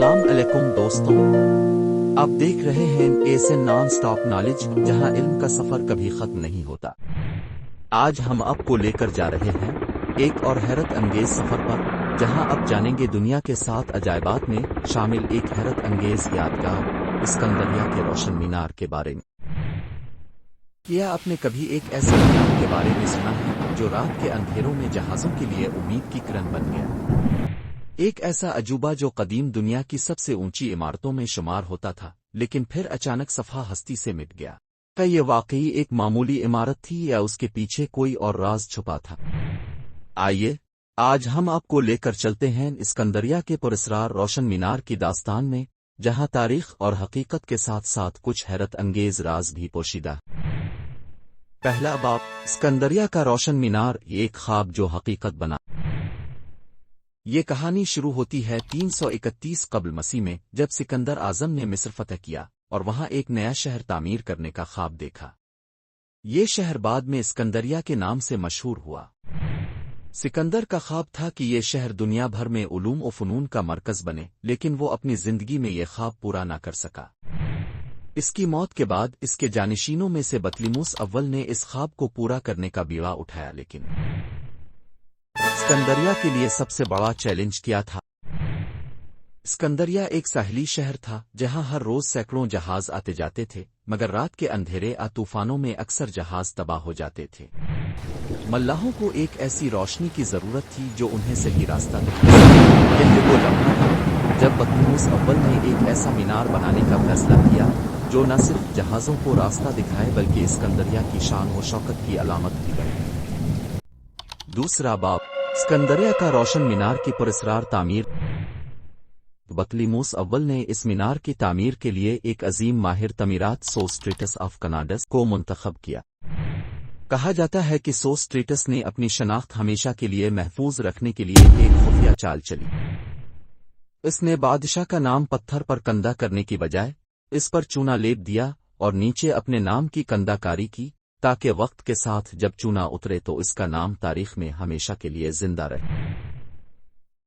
अस्सलाम अलैकुम दोस्तों, आप देख रहे हैं एएसएन नॉन स्टॉप नॉलेज, जहां इल्म का सफर कभी खत्म नहीं होता। आज हम आपको लेकर जा रहे हैं एक और हैरत अंगेज सफर पर, जहां आप जानेंगे दुनिया के 7 अजायबात में शामिल एक हैरत अंगेज यादगार सिकंदरिया के रोशन मीनार के बारे में। क्या आपने कभी एक ऐसे मीनार के बारे में सुना है जो रात के अंधेरों में जहाजों के लिए उम्मीद की किरण बन गया? एक ऐसा अजूबा जो कदीम दुनिया की सबसे ऊंची इमारतों में शुमार होता था, लेकिन फिर अचानक सफा हस्ती से मिट गया। क्या ये वाकई एक मामूली इमारत थी या उसके पीछे कोई और राज छुपा था? आइए, आज हम आपको लेकर चलते हैं सिकंदरिया के पुरस्कार रोशन मीनार की दास्तान में, जहां तारीख और हकीकत के साथ साथ कुछ हैरत अंगेज राज भी पोशीदा। पहला बाब, सिकंदरिया का रोशन मीनार, एक ख्वाब जो हकीकत बना। ये कहानी शुरू होती है 331 कब्ल मसीह में, जब सिकंदर आजम ने मिस्र फतह किया और वहां एक नया शहर तामीर करने का ख्वाब देखा। ये शहर बाद में सिकंदरिया के नाम से मशहूर हुआ। सिकंदर का ख्वाब था कि ये शहर दुनिया भर में उलूम और फनून का मरकज बने, लेकिन वो अपनी जिंदगी में ये ख्वाब पूरा न कर सका। इसकी मौत के बाद इसके जानिशीनों में से बतलीमुस अव्वल ने इस ख्वाब को पूरा करने का बीड़ा उठाया। लेकिन सिकंदरिया के लिए सबसे बड़ा चैलेंज क्या था? सिकंदरिया एक साहिली शहर था जहां हर रोज सैकड़ों जहाज आते जाते थे, मगर रात के अंधेरे आ तूफानों में अक्सर जहाज तबाह हो जाते थे। मल्लाहों को एक ऐसी रोशनी की जरूरत थी जो उन्हें सही रास्ता दिखाए। यही वो लम्हा था जब बतलीमुस अव्वल ने एक ऐसा मीनार बनाने का फैसला किया जो न सिर्फ जहाजों को रास्ता दिखाए बल्कि सिकंदरिया की शान व शौकत की अलामत भी बने। दूसरा बाब, सिकंदरिया का रोशन मीनार की पुरस्कार तामीर। बतलीमुस अव्वल ने इस मीनार की तामीर के लिए एक अजीम माहिर तमीरात सोस्ट्रेटस ऑफ कनाडस को मुंतखब किया। कहा जाता है कि सोस्ट्रेटस ने अपनी शनाख्त हमेशा के लिए महफूज रखने के लिए एक खुफिया चाल चली। इसने बादशाह का नाम पत्थर पर कंधा करने की बजाय इस पर चूना लेप दिया और नीचे अपने नाम की कंधाकारी की, ताकि वक्त के साथ जब चूना उतरे तो इसका नाम तारीख में हमेशा के लिए जिंदा रहे।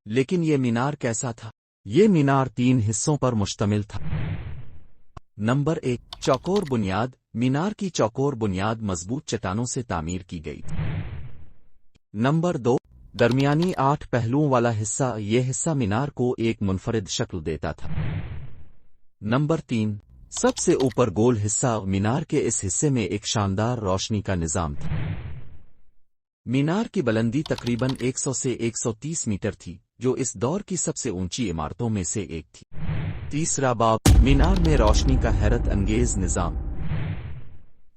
लेकिन ये मीनार कैसा था? ये मीनार 3 हिस्सों पर मुश्तमिल था। नंबर 1, चौकोर बुनियाद। मीनार की चौकोर बुनियाद मजबूत चट्टानों से तामीर की गई। नंबर 2, दरमियानी 8 पहलुओं वाला हिस्सा। यह हिस्सा मीनार को एक मुनफरिद शक्ल देता था। नंबर 3, सबसे ऊपर गोल हिस्सा। मीनार के इस हिस्से में एक शानदार रोशनी का निजाम था। मीनार की बुलंदी तकरीबन 100 से 130 मीटर थी, जो इस दौर की सबसे ऊंची इमारतों में से एक थी। तीसरा बाब, मीनार में रोशनी का हैरत अंगेज निजाम।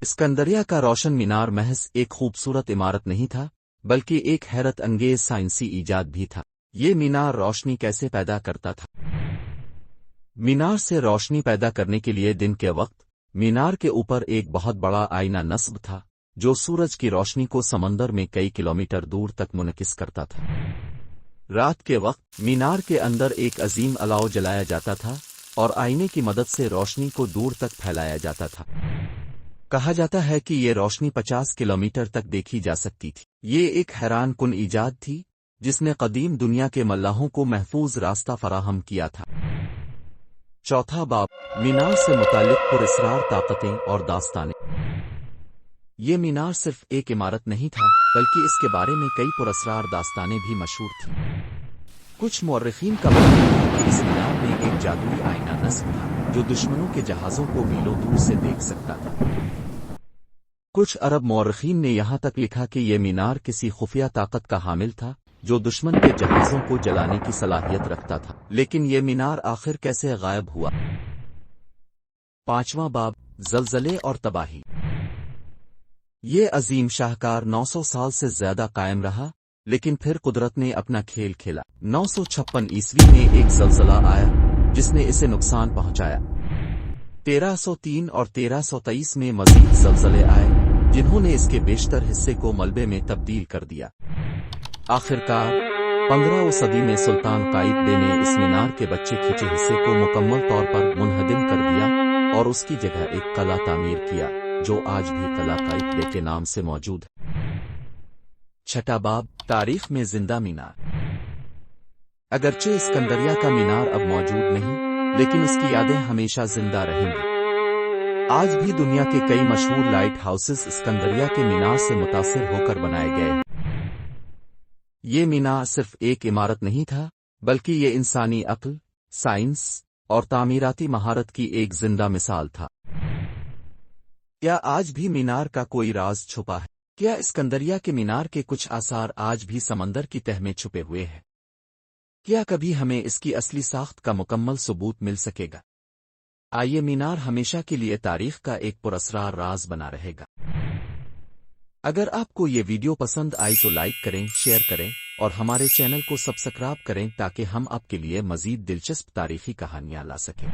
सिकंदरिया का रोशन मीनार महज एक खूबसूरत इमारत नहीं था, बल्कि एक हैरत अंगेज साइंसी ईजाद भी था। ये मीनार रोशनी कैसे पैदा करता था? मीनार से रोशनी पैदा करने के लिए दिन के वक्त मीनार के ऊपर एक बहुत बड़ा आईना नस्ब था, जो सूरज की रोशनी को समंदर में कई किलोमीटर दूर तक मुनकिस करता था। रात के वक्त मीनार के अंदर एक अजीम अलाव जलाया जाता था और आईने की मदद से रोशनी को दूर तक फैलाया जाता था। कहा जाता है कि ये रोशनी 50 किलोमीटर तक देखी जा सकती थी। ये एक हैरान कुन ईजाद थी जिसने कदीम दुनिया के मल्लाहों को महफूज रास्ता फराहम किया था। चौथा बाब, मीनार से मुतालिक पुरस्कार ताकतें और दास्तानें। ये मीनार सिर्फ एक इमारत नहीं था, बल्कि इसके बारे में कई पुरस्कार दास्तानें भी मशहूर थीं। कुछ मौर्रिखीन का मानना है कि इस मीनार में एक जादुई आईना नस्ब था जो दुश्मनों के जहाजों को मीलों दूर से देख सकता था। कुछ अरब मौर्रिखीन ने यहाँ तक लिखा कि यह मीनार किसी खुफिया ताकत का हामिल था जो दुश्मन के जहाजों को जलाने की सलाहियत रखता था। लेकिन ये मीनार आखिर कैसे गायब हुआ? पांचवां बाब, जलजले और तबाही। ये अजीम शाहकार 900 साल से ज्यादा कायम रहा, लेकिन फिर कुदरत ने अपना खेल खेला। 956 ईस्वी में एक जलजला आया जिसने इसे नुकसान पहुंचाया। 1303 और 1323 में मजीद जलजले आए जिन्होंने इसके बेशतर हिस्से को मलबे में तब्दील कर दिया। आखिरकार 15वीं सदी में सुल्तान काइद ने इस मीनार के बच्चे खींचे हिस्से को मुकम्मल तौर पर मुनहदिम कर दिया और उसकी जगह एक कला तामीर किया जो आज भी कला काइद के नाम से मौजूद है। छठा बाब, तारीख में जिंदा मीनार। اگرچہ اسکندریہ کا مینار اب موجود نہیں، لیکن اس کی یادیں ہمیشہ زندہ رہیں گی۔ آج بھی دنیا کے کئی مشہور لائٹ ہاؤسز اسکندریہ کے مینار سے متاثر ہو کر بنائے گئے ہیں۔ یہ مینار صرف ایک عمارت نہیں تھا، بلکہ یہ انسانی عقل، سائنس اور تعمیراتی مہارت کی ایک زندہ مثال تھا۔ کیا آج بھی مینار کا کوئی راز چھپا ہے؟ کیا اسکندریہ کے مینار کے کچھ آثار آج بھی سمندر کی تہہ میں چھپے ہوئے ہیں؟ کیا کبھی ہمیں اس کی اصلی ساخت کا مکمل ثبوت مل سکے گا؟ آئیے، مینار ہمیشہ کے لیے تاریخ کا ایک پراسرار راز بنا رہے گا۔ اگر آپ کو یہ ویڈیو پسند آئی تو لائک کریں، شیئر کریں اور ہمارے چینل کو سبسکرائب کریں تاکہ ہم آپ کے لیے مزید دلچسپ تاریخی کہانیاں لا سکیں۔